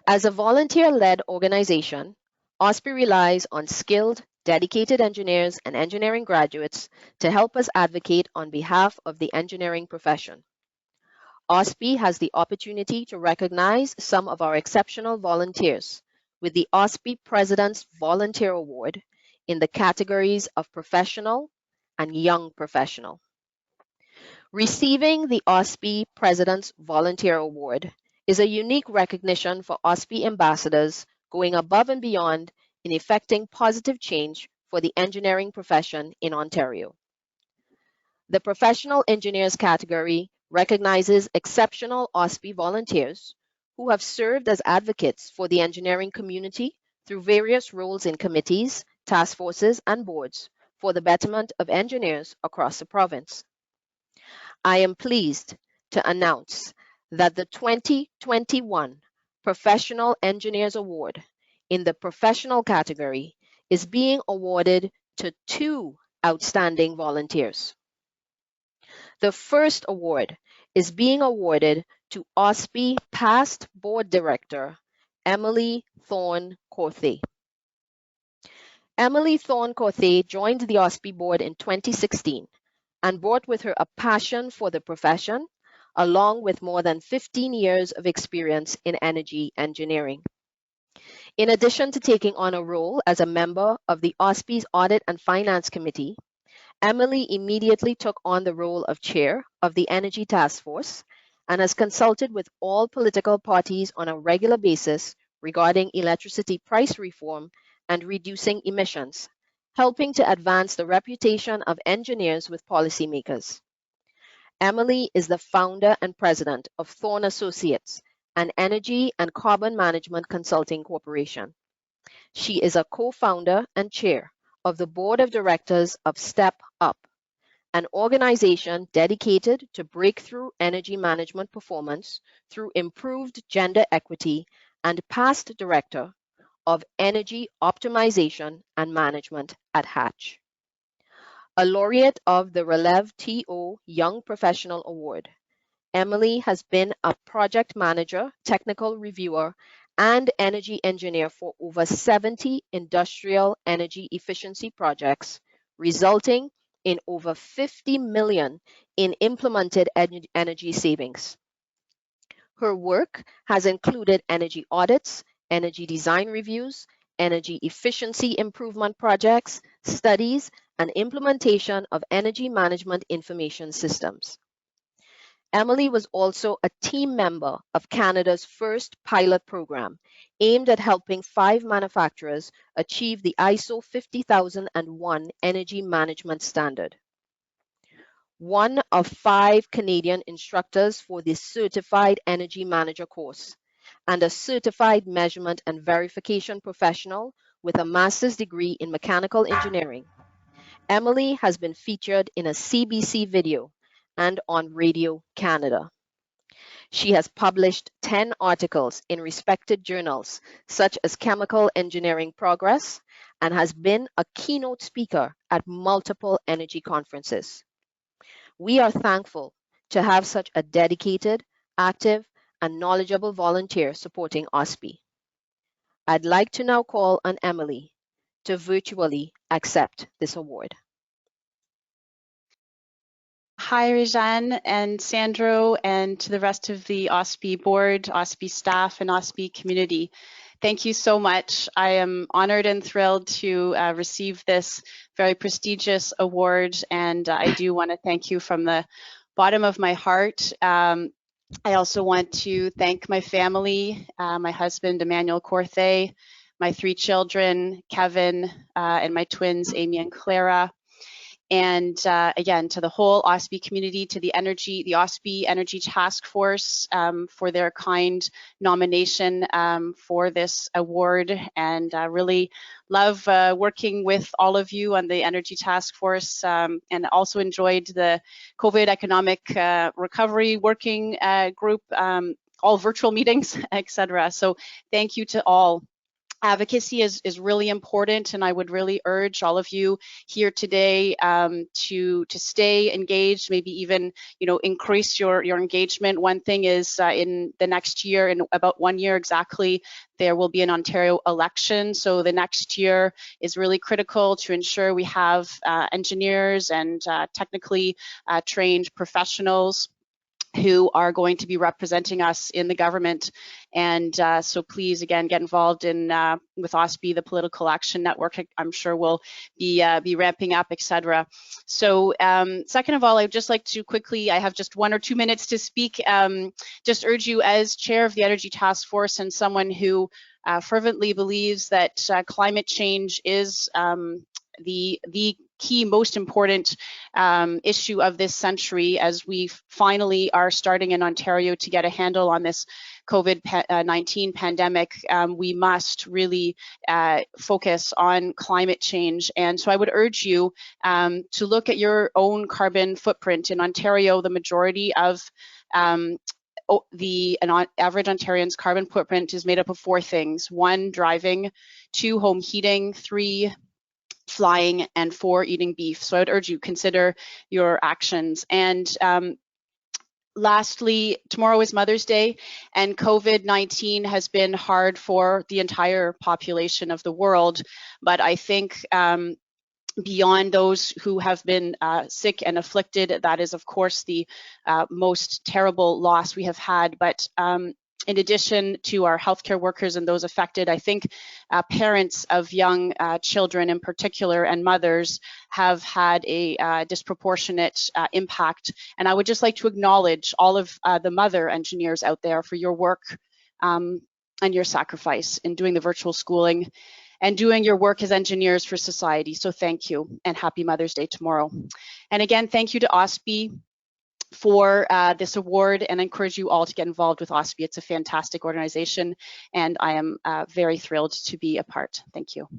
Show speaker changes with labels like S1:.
S1: As a volunteer-led organization, OSPE relies on skilled, dedicated engineers and engineering graduates to help us advocate on behalf of the engineering profession. OSPE has the opportunity to recognize some of our exceptional volunteers with the OSPE President's Volunteer Award in the categories of professional and young professional. Receiving the OSPE President's Volunteer Award is a unique recognition for OSPE ambassadors going above and beyond in effecting positive change for the engineering profession in Ontario. The Professional Engineers category recognizes exceptional OSPE volunteers who have served as advocates for the engineering community through various roles in committees, task forces, and boards for the betterment of engineers across the province. I am pleased to announce that the 2021 Professional Engineers Award in the professional category is being awarded to 2 outstanding volunteers. The first award is being awarded to OSPE past board director, Emily Thorn Corthay. Emily Thorn Corthay joined the OSPE board in 2016 and brought with her a passion for the profession, along with more than 15 years of experience in energy engineering. In addition to taking on a role as a member of the OSPE's Audit and Finance Committee, Emily immediately took on the role of chair of the Energy Task Force and has consulted with all political parties on a regular basis regarding electricity price reform and reducing emissions, helping to advance the reputation of engineers with policymakers. Emily is the founder and president of Thorn Associates, an energy and carbon management consulting corporation. She is a co-founder and chair of the board of directors of Step Up, an organization dedicated to breakthrough energy management performance through improved gender equity, and past director of energy optimization and management at Hatch. A laureate of the Relev TO Young Professional Award, Emily has been a project manager, technical reviewer, and energy engineer for over 70 industrial energy efficiency projects, resulting in over 50 million in implemented energy savings. Her work has included energy audits, energy design reviews, energy efficiency improvement projects, studies, and implementation of energy management information systems. Emily was also a team member of Canada's first pilot program aimed at helping 5 manufacturers achieve the ISO 50001 energy management standard. One of 5 Canadian instructors for the Certified Energy Manager course, and a certified measurement and verification professional with a master's degree in mechanical engineering. Emily has been featured in a CBC video and on Radio Canada. She has published 10 articles in respected journals such as Chemical Engineering Progress, and has been a keynote speaker at multiple energy conferences. We are thankful to have such a dedicated, active, and knowledgeable volunteer supporting OSPE. I'd like to now call on Emily to virtually accept this award.
S2: Hi, Rejeanne and Sandro, and to the rest of the OSPE board, OSPE staff, and OSPE community. Thank you so much. I am honored and thrilled to receive this very prestigious award, and I do want to thank you from the bottom of my heart. I also want to thank my family, my husband, Emmanuel Corthay, my 3 children, Kevin, and my twins, Amy and Clara. And again, to the whole OSPE community, to the OSPE Energy Task Force for their kind nomination for this award. And I really love working with all of you on the Energy Task Force, and also enjoyed the COVID Economic Recovery Working Group, all virtual meetings, etc. So thank you to all. advocacy is really important, and I would really urge all of you here today to stay engaged, maybe even increase your engagement. One thing is in the next year, in about 1 year exactly, there will be an Ontario election. So the next year is really critical to ensure we have engineers and technically trained professionals who are going to be representing us in the government. And so please, again, get involved in with OSPE, the Political Action Network. I'm sure will be ramping up, etc. So second of all, I'd just like to quickly, I have just 1 or 2 minutes to speak, just urge you as chair of the Energy Task Force and someone who fervently believes that climate change is the key, most important issue of this century, as we finally are starting in Ontario to get a handle on this COVID-19 pandemic. We must really focus on climate change. And so I would urge you to look at your own carbon footprint. In Ontario, the majority of the average Ontarian's carbon footprint is made up of 4 things: 1, driving; 2, home heating; 3, flying; and 4, eating beef. So I would urge you consider your actions. And lastly, tomorrow is Mother's Day, and COVID-19 has been hard for the entire population of the world. But I think beyond those who have been sick and afflicted, that is, of course, the most terrible loss we have had. But in addition to our healthcare workers and those affected, I think parents of young children in particular, and mothers, have had a disproportionate impact. And I would just like to acknowledge all of the mother engineers out there for your work and your sacrifice in doing the virtual schooling and doing your work as engineers for society. So thank you, and happy Mother's Day tomorrow. And again, thank you to OSPE for this award, and I encourage you all to get involved with OSPE. It's a fantastic organization, and I am very thrilled to be a part. Thank you.